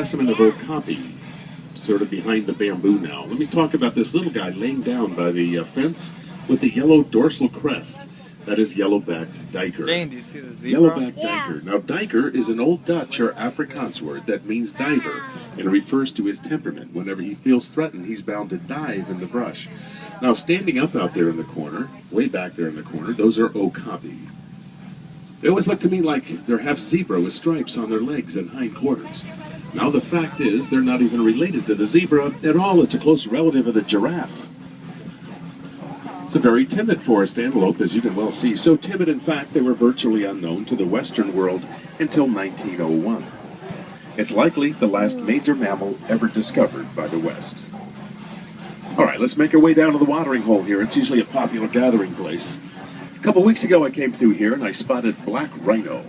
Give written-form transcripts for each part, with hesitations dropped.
Specimen of Okapi, sort of behind the bamboo now. Let me talk about this little guy laying down by the fence with a yellow dorsal crest. That is yellow-backed duiker. Jane, do you see the zebra? Yellow-backed duiker. Now, duiker is an Old Dutch or Afrikaans word that means diver and refers to his temperament. Whenever he feels threatened, he's bound to dive in the brush. Now, standing up out there in the corner, way back there in the corner, those are Okapi. They always look to me like they're half zebra with stripes on their legs and hindquarters. Now, the fact is, they're not even related to the zebra at all. It's a close relative of the giraffe. It's a very timid forest antelope, as you can well see. So timid, in fact, they were virtually unknown to the Western world until 1901. It's likely the last major mammal ever discovered by the West. All right, let's make our way down to the watering hole here. It's usually a popular gathering place. A couple weeks ago, I came through here and I spotted black rhino.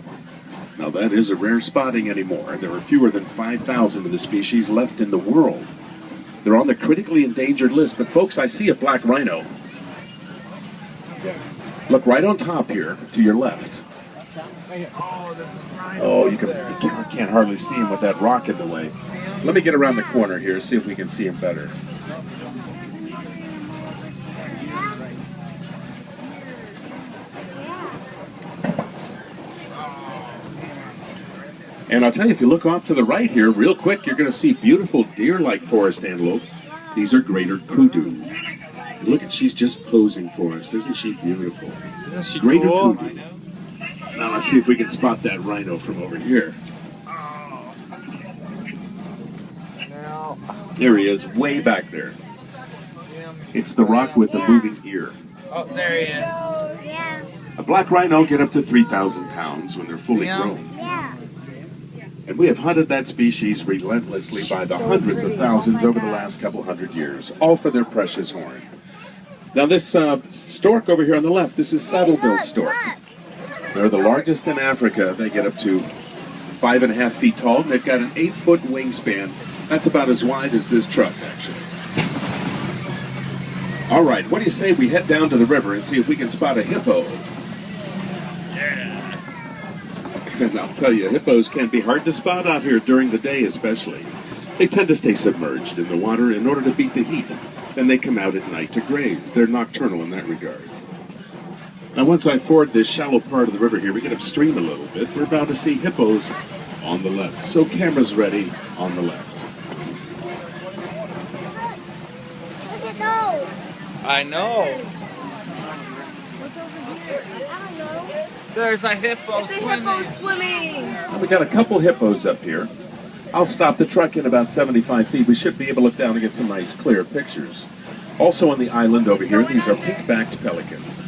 Now, that is a rare spotting anymore. There are fewer than 5,000 of the species left in the world. They're on the critically endangered list, but folks, I see a black rhino. Look right on top here, to your left. Oh, you can't hardly see him with that rock in the way. Let me get around the corner here, see if we can see him better. And I'll tell you, if you look off to the right here, real quick, you're going to see beautiful deer-like forest antelope. These are greater kudu. And look at, she's just posing for us. Isn't she beautiful? Isn't she greater cool? kudu. Now let's see if we can spot that rhino from over here. There he is, way back there. It's the rock with the moving ear. Oh, there he is. A black rhino get up to 3,000 pounds when they're fully grown. And we have hunted that species relentlessly by the hundreds of thousands over the last couple hundred years, all for their precious horn. Now this stork over here on the left, this is saddle-billed stork. They're the largest in Africa. They get up to 5.5 feet tall. And they've got an 8-foot wingspan. That's about as wide as this truck, actually. All right, what do you say we head down to the river and see if we can spot a hippo? Yeah. And I'll tell you, hippos can be hard to spot out here during the day especially. They tend to stay submerged in the water in order to beat the heat. Then they come out at night to graze. They're nocturnal in that regard. Now, once I ford this shallow part of the river here, we get upstream a little bit. We're about to see hippos on the left. So cameras ready on the left. Look at those. I know. What's over here? I don't know. There's a hippo It's a swimming. hippo swimming. Now, we got a couple hippos up here. I'll stop the truck in about 75 feet. We should be able to look down and get some nice clear pictures. Also on the island over here, these are pink-backed pelicans.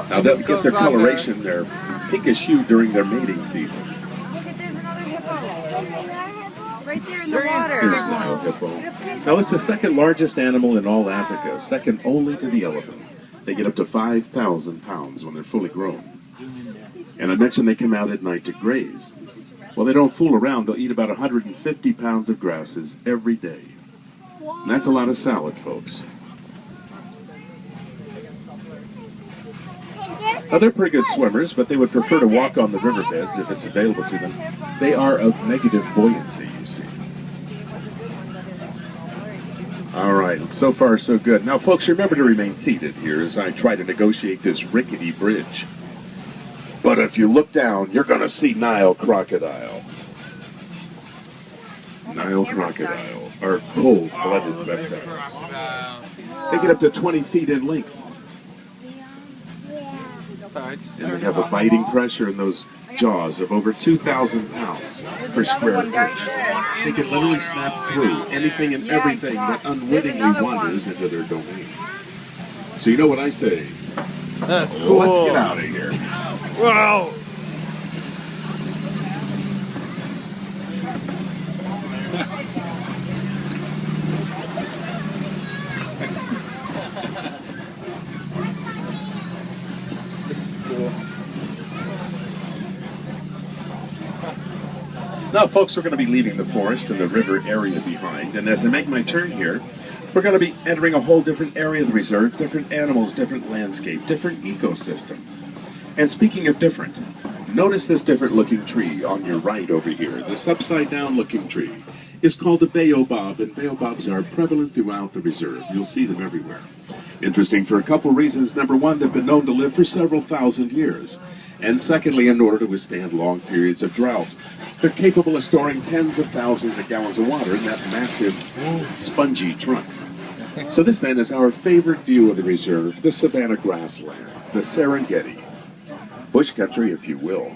Now they'll get their coloration, their pinkish hue during their mating season. Look at, there's another hippo. Right there in the There is water. Here's Nile hippo. Now it's the second largest animal in all Africa, second only to the elephant. They get up to 5,000 pounds when they're fully grown. And I mentioned they come out at night to graze. Well, they don't fool around. They'll eat about 150 pounds of grasses every day. And that's a lot of salad, folks. Now, they're pretty good swimmers, but they would prefer to walk on the riverbeds if it's available to them. They are of negative buoyancy, you see. All right, so far so good. Now, folks, remember to remain seated here as I try to negotiate this rickety bridge. But if you look down, you're going to see Nile crocodile. Nile crocodile are cold-blooded reptiles. They get up to 20 feet in length. Sorry, just And they have a biting pressure in those jaws of over 2,000 pounds per square inch. They can literally snap through anything and everything that unwittingly wanders into their domain. So you know what I say? That's cool. Let's get out of here. Wow. This is cool. Now, folks, we're going to be leaving the forest and the river area behind, and as I make my turn here, we're going to be entering a whole different area of the reserve, different animals, different landscape, different ecosystem. And speaking of different, notice this different looking tree on your right over here, this upside down looking tree. is called a baobab, and baobabs are prevalent throughout the reserve. You'll see them everywhere. Interesting for a couple reasons. Number one, they've been known to live for several thousand years. And secondly, in order to withstand long periods of drought, they're capable of storing tens of thousands of gallons of water in that massive, spongy trunk. So this then is our favorite view of the reserve, the savanna grasslands, the Serengeti. Bush country, if you will.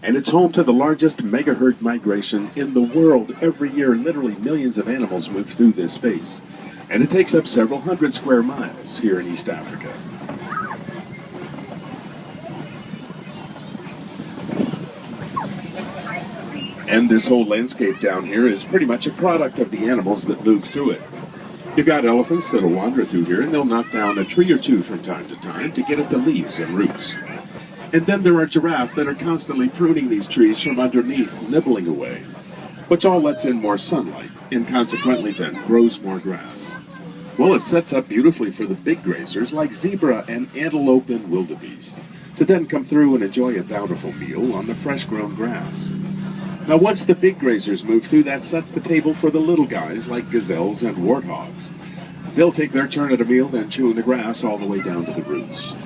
And it's home to the largest megaherd migration in the world. Every year, literally millions of animals move through this space. And it takes up several hundred square miles here in East Africa. And this whole landscape down here is pretty much a product of the animals that move through it. You've got elephants that'll wander through here, and they'll knock down a tree or two from time to time to get at the leaves and roots. And then there are giraffes that are constantly pruning these trees from underneath, nibbling away, which all lets in more sunlight, and consequently then grows more grass. Well, it sets up beautifully for the big grazers like zebra and antelope and wildebeest, to then come through and enjoy a bountiful meal on the fresh-grown grass. Now, once the big grazers move through, that sets the table for the little guys like gazelles and warthogs. They'll take their turn at a meal, then chewing the grass all the way down to the roots.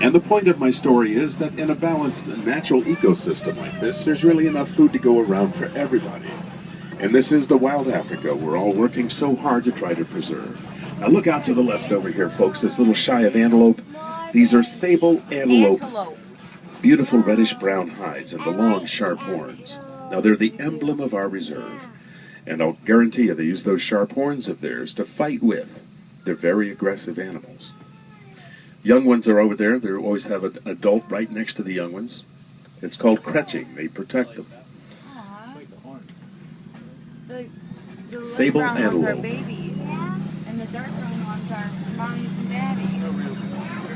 And the point of my story is that in a balanced natural ecosystem like this, there's really enough food to go around for everybody. And this is the wild Africa we're all working so hard to try to preserve. Now look out to the left over here, folks, this little shy of antelope. These are sable antelope. Beautiful reddish-brown hides and the long, sharp horns. Now they're the emblem of our reserve. And I'll guarantee you they use those sharp horns of theirs to fight with. They're very aggressive animals. Young ones are over there. They always have an adult right next to the young ones. It's called cretching. They protect them. The Sable light brown ones are antelope. babies, and the dark brown ones are mommies and daddies.